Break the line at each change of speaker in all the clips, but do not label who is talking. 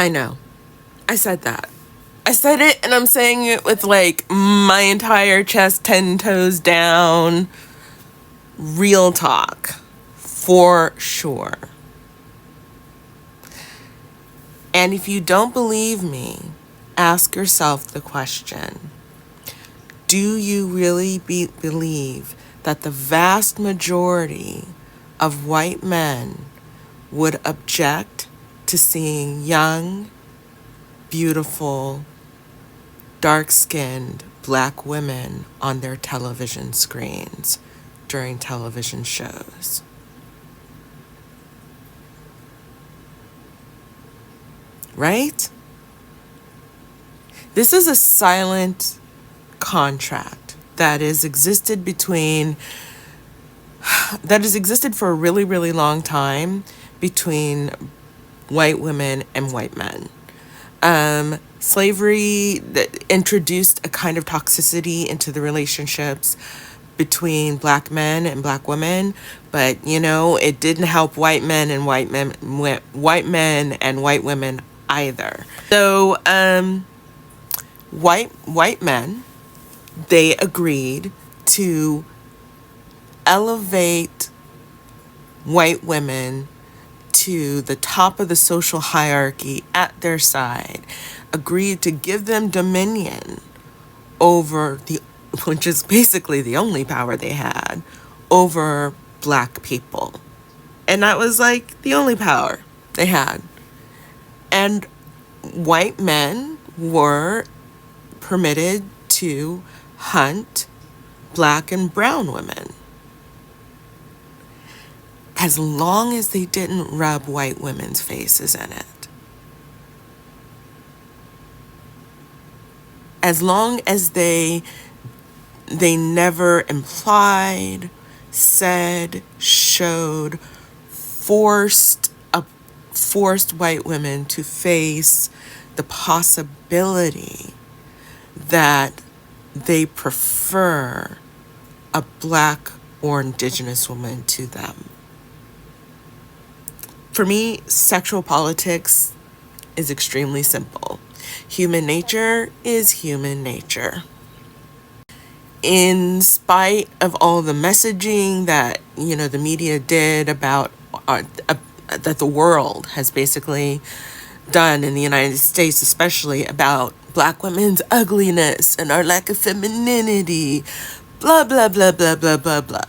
I know. I said that. I said it, and I'm saying it with like my entire chest 10 toes down. Real talk. For sure. And if you don't believe me, ask yourself the question: do you really believe that the vast majority of white men would object to seeing young, beautiful, dark-skinned black women on their television screens during television shows? Right? This is a silent contract that has existed for a really, really long time between white women and white men. Slavery that introduced a kind of toxicity into the relationships between black men and black women, but it didn't help white men and white women either. So white men, they agreed to elevate white women to the top of the social hierarchy at their side, agreed to give them dominion over which is basically the only power they had, over black people. And that was like the only power they had. And white men were permitted to hunt black and brown women, as long as they didn't rub white women's faces in it. As long as they never implied, said, showed, forced white women to face the possibility that they prefer a black or indigenous woman to them. For me, sexual politics is extremely simple. Human nature is human nature. In spite of all the messaging that, the media did about that the world has basically done in the United States, especially about black women's ugliness and our lack of femininity, blah, blah, blah, blah, blah, blah, blah.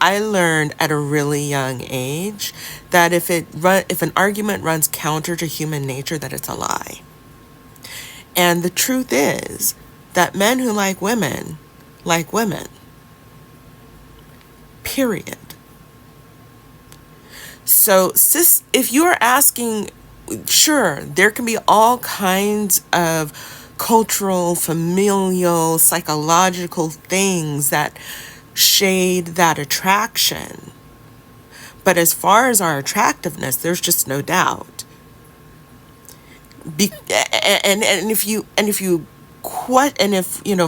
I learned at a really young age that if an argument runs counter to human nature, that it's a lie. And the truth is that men who like women, period. So, if you're asking, sure, there can be all kinds of cultural, familial, psychological things that shade that attraction. But as far as our attractiveness, there's just no doubt.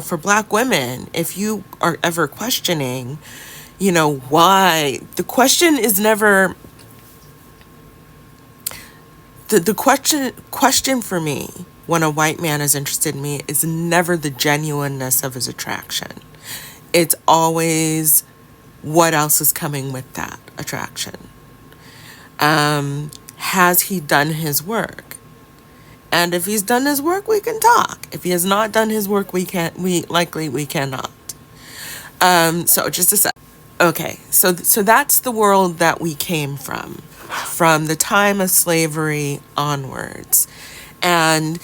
For black women, if you are ever questioning, why, the question is never, the question for me when a white man is interested in me is never the genuineness of his attraction. It's always what else is coming with that attraction. Has he done his work? And if he's done his work, we can talk. If he has not done his work, we cannot. So just a sec. Okay, so that's the world that we came from the time of slavery onwards. And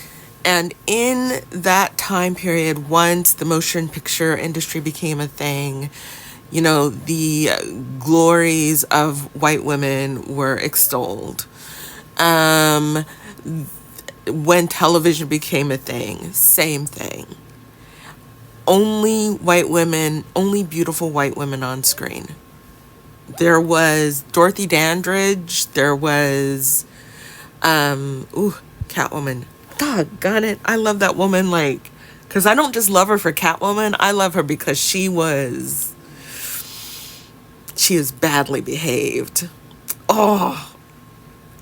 in that time period, once the motion picture industry became a thing, the glories of white women were extolled. When television became a thing, same thing. Only beautiful white women on screen. There was Dorothy Dandridge. There was, Catwoman. Doggone it. I love that woman, because I don't just love her for Catwoman. I love her because she is badly behaved. Oh,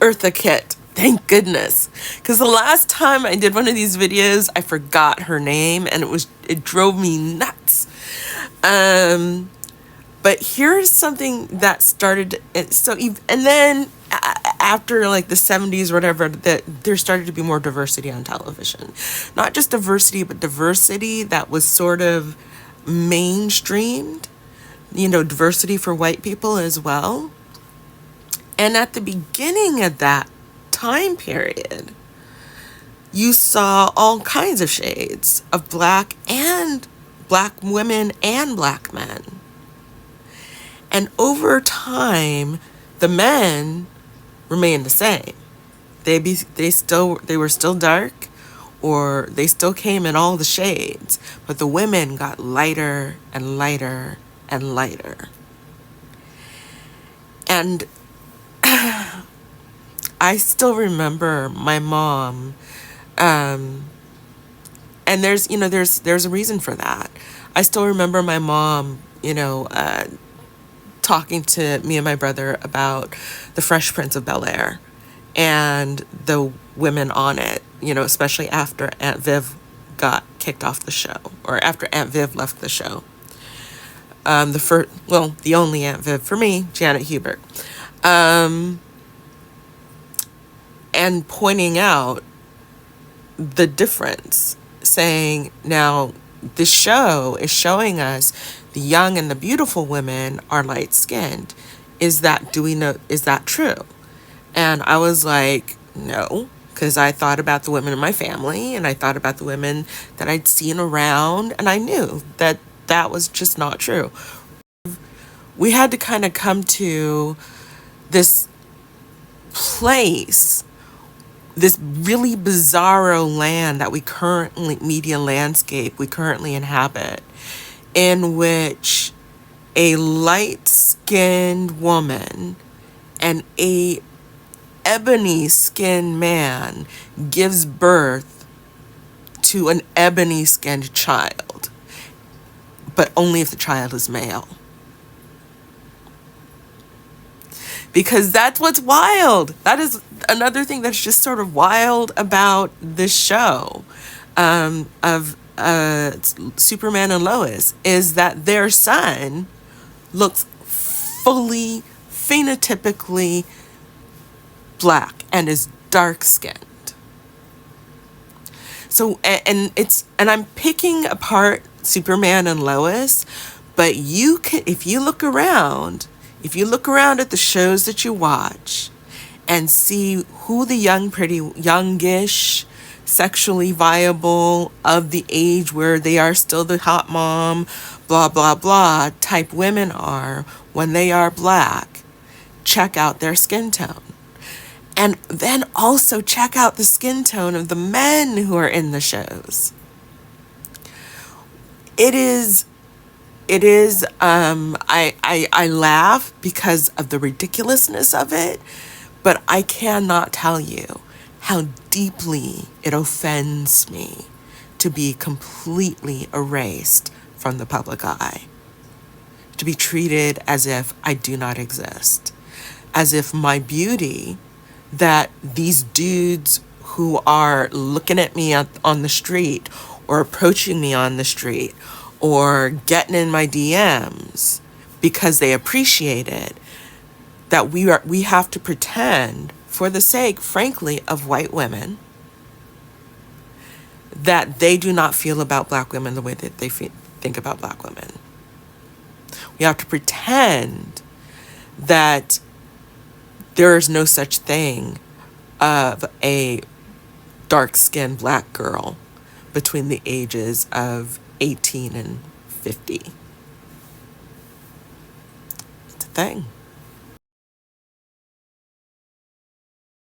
Eartha Kitt. Thank goodness. Because the last time I did one of these videos, I forgot her name and it drove me nuts. But here's something that started, and then after like the 70s or whatever, that there started to be more diversity on television. Not just diversity, but diversity that was sort of mainstreamed, diversity for white people as well. And at the beginning of that time period, you saw all kinds of shades of black women and black men. And over time, the men remained the same. They were still dark, or they still came in all the shades, but the women got lighter and lighter and lighter. And I still remember my mom, and there's a reason for that. I still remember my mom, talking to me and my brother about the Fresh Prince of Bel-Air and the women on it, especially after Aunt Viv got kicked off the show, or after Aunt Viv left the show. The only Aunt Viv for me, Janet Hubert. And pointing out the difference, saying, now, this show is showing us the young and the beautiful women are light-skinned. Is that true? And I was like, no, because I thought about the women in my family, and I thought about the women that I'd seen around, and I knew that that was just not true. We had to kind of come to this place, this really bizarro land that media landscape we currently inhabit, in which a light-skinned woman and a ebony-skinned man gives birth to an ebony-skinned child, but only if the child is male. Because that's what's wild. That is another thing that's just sort of wild about this show, of Superman and Lois, is that their son looks fully phenotypically black and is dark-skinned. So, and I'm picking apart Superman and Lois, but you can, if you look around at the shows that you watch and see who the youngish, sexually viable, of the age where they are still the hot mom, blah, blah, blah, type women are when they are black, check out their skin tone. And then also check out the skin tone of the men who are in the shows. I laugh because of the ridiculousness of it, but I cannot tell you how deeply it offends me to be completely erased from the public eye, to be treated as if I do not exist, as if my beauty, that these dudes who are looking at me on the street, or approaching me on the street, or getting in my DMs because they appreciate it, that we have to pretend, for the sake, frankly, of white women, that they do not feel about black women the way that they think about black women. We have to pretend that there is no such thing of a dark-skinned black girl between the ages of 18 and 50. It's a thing.